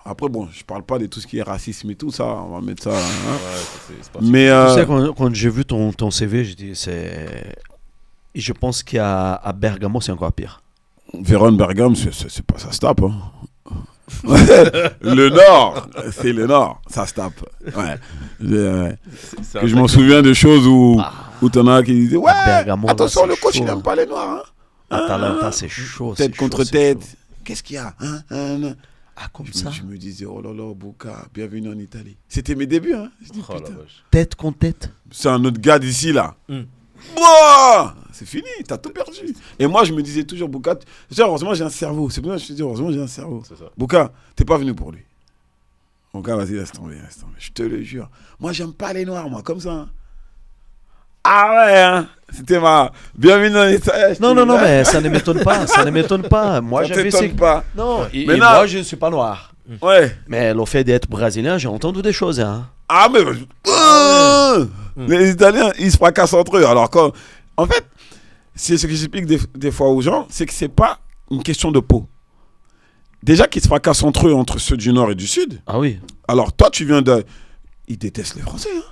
Après, bon, je parle pas de tout ce qui est racisme et tout ça. On va mettre ça. Hein. Ouais, c'est Mais Tu sais, quand j'ai vu ton CV, j'ai dit, je pense qu'à Bergamo, c'est encore pire. Vérone Bergame, c'est pas, ça se tape. Hein. Le Nord, c'est le Nord, ça se tape. Ouais. Que je m'en souviens de choses où t'en as qui disaient ouais, Bergamo, attention, là, le coach chaud, il n'aime pas les Noirs. Hein. Atalanta, c'est chaud. Tête c'est contre chaud, tête. c'est chaud. Qu'est-ce qu'il y a Ah, comme ça. Je me disais, oh là là, Boca, bienvenue en Italie. C'était mes débuts. Hein. Je dis, Oh la putain. vache. Tête contre tête. C'est un autre gars d'ici là. Mm. C'est fini, t'as tout perdu. Et moi, je me disais toujours, Bouka, heureusement, j'ai un cerveau. C'est pour ça que je te dis, heureusement, j'ai un cerveau. C'est ça. Bouka, t'es pas venu pour lui. Bouka, vas-y, laisse tomber. Je te le jure. Moi, j'aime pas les noirs, moi, comme ça. Hein. Ah ouais, hein. C'était ma. Bienvenue dans les. Non, mais ça ne m'étonne pas. Ça ne m'étonne pas. Moi, Ça j'avais t'étonne pas. Non, Mais non. moi, je ne suis pas noir. Ouais. Mais le fait d'être brésilien, j'ai entendu des choses. Hein. Ah, mais. Les Italiens, ils se fracassent entre eux. Alors, quand. En fait, c'est ce que j'explique des fois aux gens, c'est que c'est pas une question de peau. Déjà qu'ils se fracassent entre eux, entre ceux du Nord et du Sud. Ah oui. Alors, toi, tu viens de. Ils détestent les Français. Hein.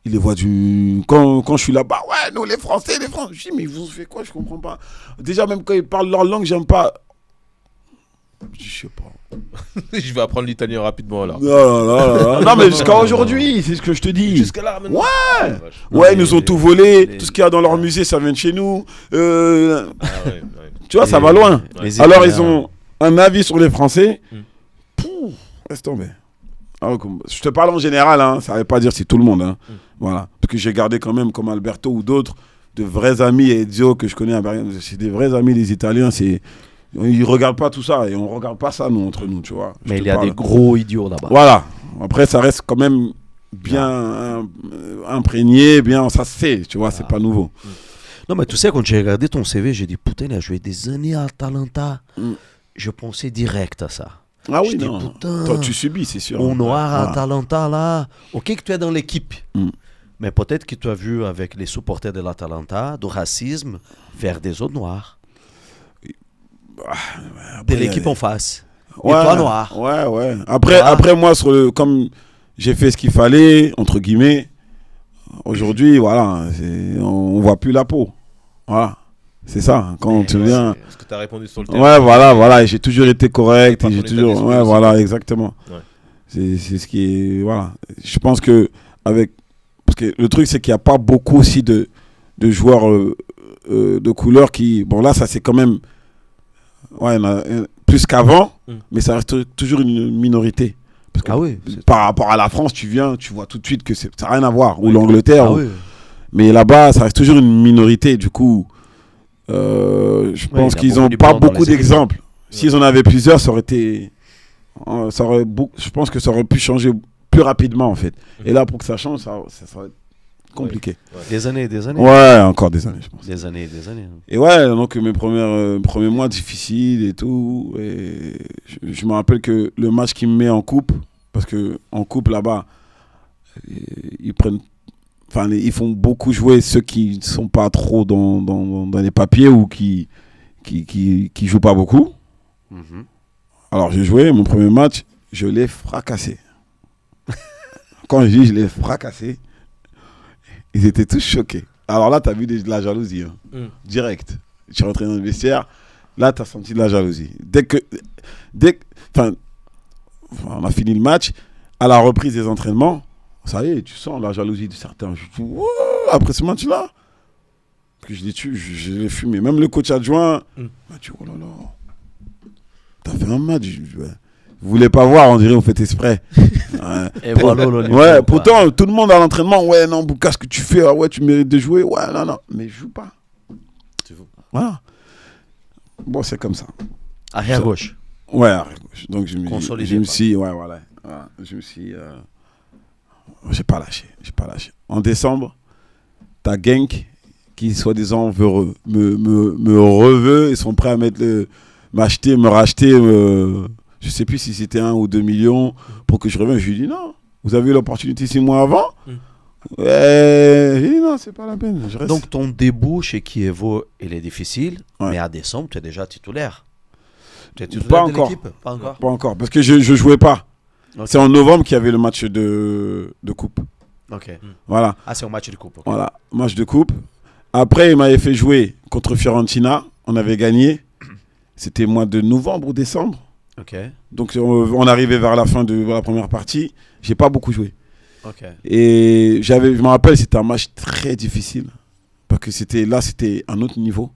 Ils les voient du. Quand je suis là-bas, ouais, nous, les Français. Je dis, mais vous faites quoi? Je comprends pas. Déjà, même quand ils parlent leur langue, j'aime pas. Je sais pas. Je vais apprendre l'italien rapidement là. Non, mais jusqu'à aujourd'hui, c'est ce que je te dis. Jusqu'à là maintenant. Ouais. Oh, Ouais, ils nous ont tout volé. Tout ce qu'il y a dans leur musée, ça vient de chez nous. Ah ouais. Tu vois, ça va loin. Les Alors, Italiens. ils ont un avis sur les Français. Pouh, laisse tomber. Alors, je te parle en général, hein, ça ne veut pas dire c'est tout le monde. Hein. Voilà. Parce que j'ai gardé quand même, comme Alberto ou d'autres, de vrais amis, et Ezio que je connais à Bergame. C'est des vrais amis, les Italiens. Ils ne regardent pas tout ça et on ne regarde pas ça, nous, entre nous, tu vois. Mais il y a des gros idiots là-bas. Voilà. Après, ça reste quand même bien imprégné, bien, ça se sait, tu vois, c'est pas nouveau. Non, mais tu sais, quand j'ai regardé ton CV, j'ai dit, putain, il a joué des années à Atalanta. Je pensais direct à ça. Ah oui, Je dis, non. putain, Toi, tu subis, c'est sûr. au noir à Voilà. Atalanta, là. Ok que tu es dans l'équipe. Mais peut-être que tu as vu avec les supporters de l'Atalanta, du racisme, vers des autres noirs. De l'équipe en face. Et toi, noir. Ouais. Après moi, comme j'ai fait ce qu'il fallait, entre guillemets, aujourd'hui, voilà, on ne voit plus la peau. Voilà. C'est ça, quand tu viens. Parce que tu as répondu sur le terrain. Ouais, voilà, et j'ai toujours été correct. Pas Et j'ai ton état d'esprit ouais, aussi. voilà, exactement. Ouais. C'est ce qui est. Voilà. Je pense que. Parce que le truc, c'est qu'il n'y a pas beaucoup aussi de joueurs de couleur qui. Bon, là, ça c'est quand même. Ouais, il y en a plus qu'avant, mais ça reste toujours une minorité. Parce que Ah oui. par rapport à la France, tu vois tout de suite que ça n'a rien à voir. Ou l'Angleterre. Ah oui. Mais là-bas, ça reste toujours une minorité. Du coup, je pense qu'ils n'ont pas beaucoup d'exemples. S'ils en avaient plusieurs, ça aurait été. Je pense que ça aurait pu changer plus rapidement, en fait. Et là, pour que ça change, ça serait compliqué. Des années. Ouais, encore des années, je pense. Des années. Et ouais, donc mes premiers mois difficiles et tout. Et je me rappelle que le match qui me met en coupe, parce qu'en coupe là-bas, ils font beaucoup jouer ceux qui ne sont pas trop dans les papiers ou qui jouent pas beaucoup. Alors j'ai joué, mon premier match, je l'ai fracassé. Quand je dis je l'ai fracassé, ils étaient tous choqués. Alors là, tu as vu de la jalousie, hein. Direct. Je suis rentré dans le vestiaire, là, tu as senti de la jalousie. On a fini le match, à la reprise des entraînements, ça y est, tu sens la jalousie de certains. Je dis, wow, après ce match-là, que je l'ai fumé. Même le coach adjoint m'a dit, oh là là, t'as fait un match. Vous voulez pas voir, on dirait vous faites exprès. Et voilà, ouais, pourtant, tout le monde à l'entraînement, ouais, non, Bouka, ce que tu fais, ouais, tu mérites de jouer. Ouais, non, mais je joue pas. Voilà. Bon, c'est comme ça. Arrière gauche. Ouais, arrière gauche. Donc, je me suis, j'ai pas lâché. En décembre, t'as Genk qui, soi-disant, me reveut. Ils sont prêts à me racheter. Je sais plus si c'était 1 ou 2 millions pour que je revienne. Je lui dis non. Vous avez eu l'opportunité 6 mois avant. J'ai dit non, c'est pas la peine. Je reste. Donc ton début chez Chievo, il est difficile, mais à décembre, tu es déjà titulaire. Tu es titulaire Pas de encore. l'équipe? Pas encore. Pas encore, parce que je jouais pas. Ok. C'est en novembre qu'il y avait le match de coupe. Ok. Voilà, Ah, c'est au match de coupe. ok. voilà, match de coupe. Après, il m'avait fait jouer contre Fiorentina. On avait gagné. C'était mois de novembre ou décembre. Ok. Donc, on arrivait vers la fin de la première partie. J'ai pas beaucoup joué. Ok. Et je me rappelle, c'était un match très difficile. Parce que c'était un autre niveau.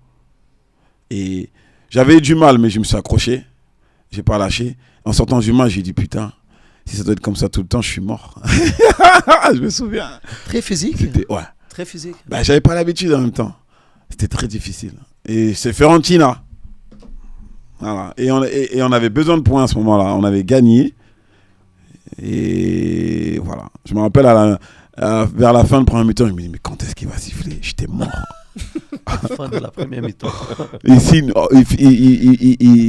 Et j'avais eu du mal, mais je me suis accroché. J'ai pas lâché. En sortant du match, j'ai dit putain, si ça doit être comme ça tout le temps, je suis mort. Je me souviens. Très physique. Ouais. Très physique. Bah, j'avais pas l'habitude en même temps. C'était très difficile. Et c'est Fiorentina. Voilà. Et on avait besoin de points à ce moment-là. On avait gagné. Et voilà. Je me rappelle vers la fin de première mi-temps, je me dis mais quand est-ce qu'il va siffler? J'étais mort. Fin de la première mi-temps. Il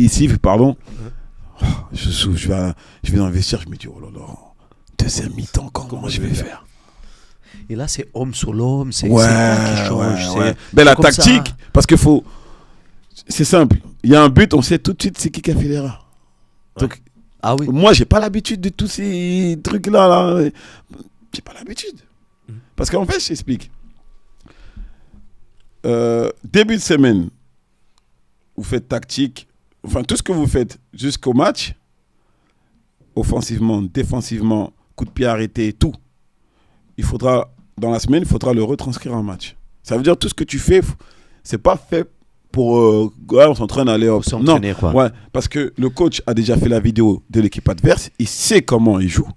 siffle, pardon. Oh, je vais dans le vestiaire, je me dis oh là là, deuxième mi-temps, comment je vais faire? Et là, c'est homme sur l'homme. C'est Ouais, quoi qui change? ouais. C'est Ben, la comme ça. tactique, parce que c'est simple. Il y a un but, on sait tout de suite c'est qui a fait l'erreur. Donc, Ah oui. moi, j'ai pas l'habitude de tous ces trucs-là. Là. J'ai pas l'habitude. Parce qu'en fait, je t'explique. Début de semaine, vous faites tactique. Enfin, tout ce que vous faites jusqu'au match, offensivement, défensivement, coup de pied arrêté, tout. Dans la semaine, il faudra le retranscrire en match. Ça veut dire tout ce que tu fais, c'est pas fait pour on s'entraîne à aller Pour s'entraîner, quoi. Ouais, parce que le coach a déjà fait la vidéo de l'équipe adverse, il sait comment il joue,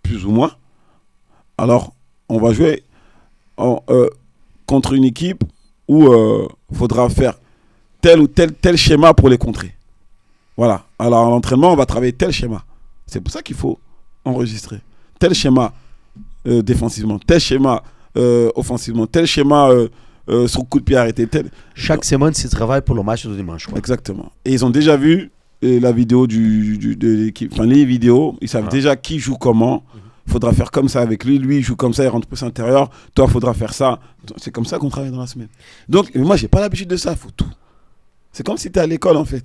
plus ou moins. Alors, on va jouer contre une équipe où il faudra faire tel ou tel schéma pour les contrer. Voilà. Alors, à l'entraînement, on va travailler tel schéma. C'est pour ça qu'il faut enregistrer. Tel schéma défensivement, tel schéma offensivement, tel schéma sur coup de pied arrêté. Chaque semaine, c'est travail pour le match de dimanche. Quoi. Exactement. Et ils ont déjà vu la vidéo de l'équipe. Enfin, les vidéos, ils savent déjà qui joue comment. Il faudra faire comme ça avec lui. Lui, il joue comme ça, il rentre plus à l'intérieur. Toi, il faudra faire ça. C'est comme ça qu'on travaille dans la semaine. Donc, moi, j'ai pas l'habitude de ça. Il faut tout. C'est comme si tu es à l'école, en fait.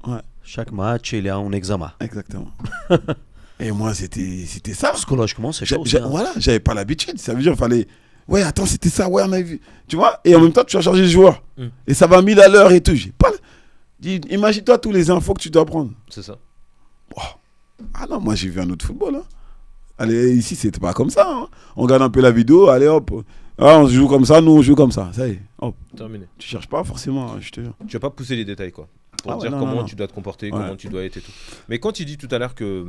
Ouais. Chaque match, il y a un examen. Exactement. Et moi, c'était ça. Psychologiquement, c'est chaud. Ça. Voilà, j'avais pas l'habitude. Ça veut dire qu'il fallait. Ouais, attends, c'était ça. Ouais, on a vu. Tu vois. Et en même temps, tu vas charger le joueur. Et ça va 1000 à l'heure et tout. J'ai pas. Imagine-toi tous les infos que tu dois prendre. C'est ça. Oh. Ah non, moi, j'ai vu un autre football. Hein. Allez, ici, c'était pas comme ça. Hein. On regarde un peu la vidéo. Allez, hop. Ah, on joue comme ça. Nous, on joue comme ça. Ça y est. Hop. Terminé. Tu cherches pas forcément, je te jure. Tu vas pas pousser les détails, quoi. Pour dire non, comment non. tu dois te comporter, Ouais. comment tu dois être et tout. Mais quand tu dis tout à l'heure que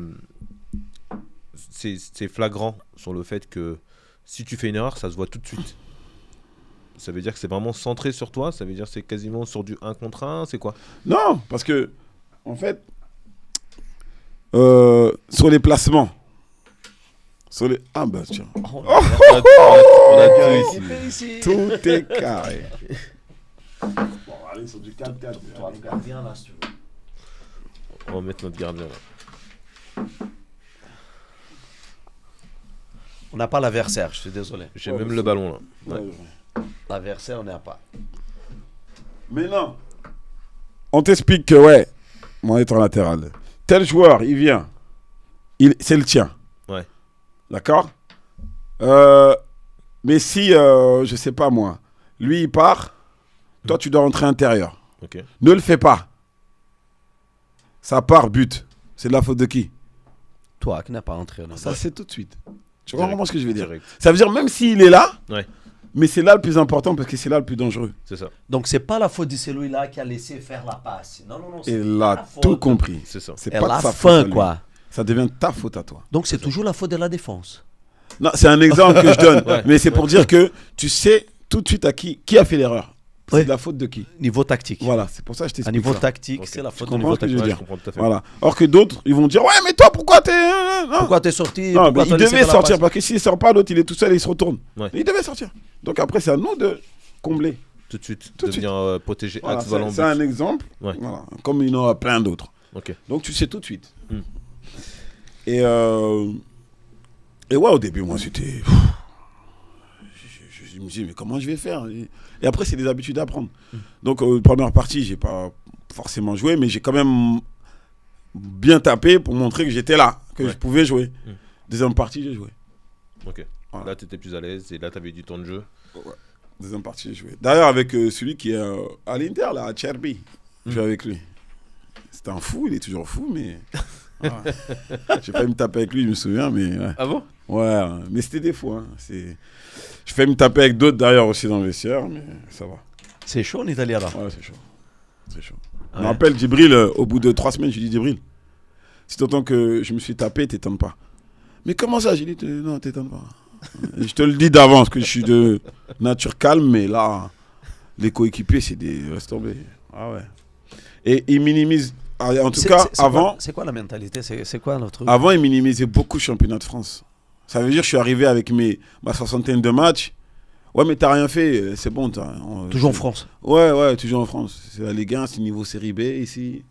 c'est flagrant sur le fait que si tu fais une erreur, ça se voit tout de suite. Ça veut dire que c'est vraiment centré sur toi. Ça veut dire que c'est quasiment sur du 1 contre 1. C'est quoi? Non, parce que, en fait, sur les placements, ah bah tiens, On a tout ici. tout est carré. Bon, allez, sur du 4-4. On va mettre notre gardien là. On n'a pas l'adversaire, je suis désolé. J'ai même le ballon là. Ouais. L'adversaire, on n'a pas. Mais non. On t'explique que, ouais, mon étant latéral, tel joueur, il vient, c'est le tien. Ouais. D'accord. Mais si, je sais pas moi, lui il part, toi tu dois rentrer intérieur. Ok. Ne le fais pas. Ça part, but. C'est de la faute de qui? Toi qui n'as pas entré. Ça, c'est tout de suite. Tu vois Direct. vraiment ce que je veux dire? Direct. Ça veut dire même s'il est là, Ouais. mais c'est là le plus important parce que c'est là le plus dangereux. C'est ça. Donc, c'est pas la faute de celui-là qui a laissé faire la passe. Non, non, non. Et là, tout compris. C'est ça. C'est Et pas la de sa faute à fin, lui. quoi. Ça devient ta faute à toi. Donc, c'est toujours la faute de la défense. Non, c'est un exemple que je donne. Ouais. Mais c'est pour dire que tu sais tout de suite à qui a fait l'erreur. C'est Ouais. de la faute de qui. Niveau tactique. Voilà, c'est pour ça que je À t'explique niveau ça. tactique, Ok. c'est la faute Tu au comprends niveau ce que je veux tactique. Ouais, dire? je comprends tout à fait. Voilà. Or que d'autres, ils vont dire ouais, mais toi, pourquoi t'es. Non. Pourquoi t'es sorti? Non, Pourquoi mais t'as il laissé devait faire la sortir passe? parce que s'il sort pas, l'autre il est tout seul et il se retourne. Ouais. Il devait sortir. Donc après, c'est à nous de combler. Tout de suite. Tout de de venir protéger Voilà, axe ballon c'est un but. exemple. Ouais. Voilà. Comme il y en aura plein d'autres. Ok. Donc tu sais tout de suite. Hmm. Et ouais, au début, moi, c'était. Je me dis, mais comment je vais faire? Et après, c'est des habitudes à prendre. Donc, première partie, j'ai pas forcément joué, mais j'ai quand même bien tapé pour montrer que j'étais là, que je pouvais jouer. Deuxième partie, j'ai joué. Ok. Voilà. Là, tu étais plus à l'aise et là, tu avais du temps de jeu. Ouais. Deuxième partie, j'ai joué. D'ailleurs, avec celui qui est à l'Inter, là, à Cherby, je joue avec lui. C'était un fou, il est toujours fou, mais... J'ai failli me taper avec lui, je me souviens, mais... Ouais. Ah bon? Ouais, mais c'était des fous. Hein. Je fais me taper avec d'autres d'ailleurs aussi dans le vestiaire, mais ça va. C'est chaud en Italie là. Ouais, c'est chaud. C'est chaud. Je me Ouais. rappelle Djibril, au bout de 3 semaines, je lui dis Djibril, si t'entends que je me suis tapé, t'étonnes pas. Mais comment ça? J'ai dit non, t'étonnes pas. Je te le dis d'avance que je suis de nature calme, mais là, les coéquipiers, c'est des. Laisse tomber. Ah ouais. Et ils minimisent. En tout cas, avant. C'est quoi la mentalité? C'est quoi le truc? Avant, ils minimisaient beaucoup le championnat de France. Ça veut dire que je suis arrivé avec ma soixantaine de matchs. Ouais, mais t'as rien fait, c'est bon. Toujours en France. Ouais, toujours en France. C'est la Ligue 1, c'est niveau série B ici.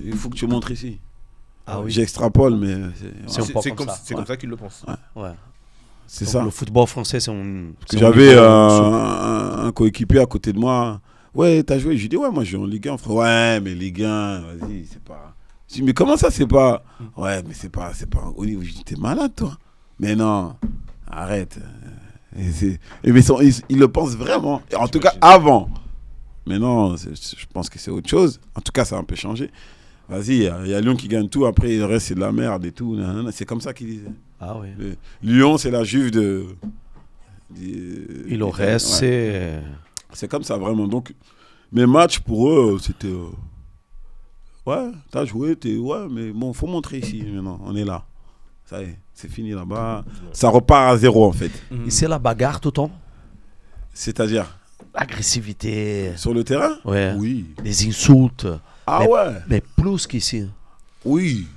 Il faut que tu montres ici. Ah oui. J'extrapole, mais C'est comme ça qu'ils le pensent. Ouais. c'est Donc, ça. le football français, c'est un. J'avais un coéquipier à côté de moi. Ouais, t'as joué? Je lui dis, ouais, moi je joue en Ligue 1. Frère. Ouais, mais Ligue 1, vas-y, c'est pas. Je dis, mais comment ça, c'est pas. Ouais, mais c'est pas au niveau. Je dis, t'es malade, toi. Mais non, arrête. Mais ils le pensent vraiment. Et en tout cas, avant. Mais non, je pense que c'est autre chose. En tout cas, ça a un peu changé. Vas-y, il y a Lyon qui gagne tout. Après, le reste, c'est de la merde et tout. C'est comme ça qu'ils disaient. Ah oui. Lyon, c'est la Juve de. Et le reste, c'est. C'est comme ça, vraiment. Donc, mes matchs, pour eux, c'était... ouais, t'as joué, ouais, mais bon, faut montrer ici, maintenant. On est là. Ça y est, c'est fini là-bas. Ça repart à zéro, en fait. Et c'est la bagarre tout le temps? C'est-à-dire, Agressivité. sur le terrain? Ouais. Oui. Les insultes. Ah ouais? Mais plus qu'ici. Oui.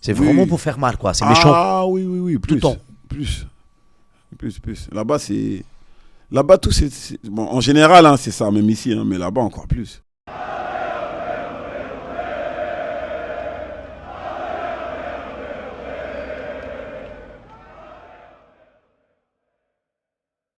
C'est Oui. vraiment pour faire mal, quoi. C'est méchant. Ah oui. Tout le temps. Plus. Là-bas, c'est... Là-bas, tout, bon, en général, hein, c'est ça, même ici, hein, mais là-bas, encore plus.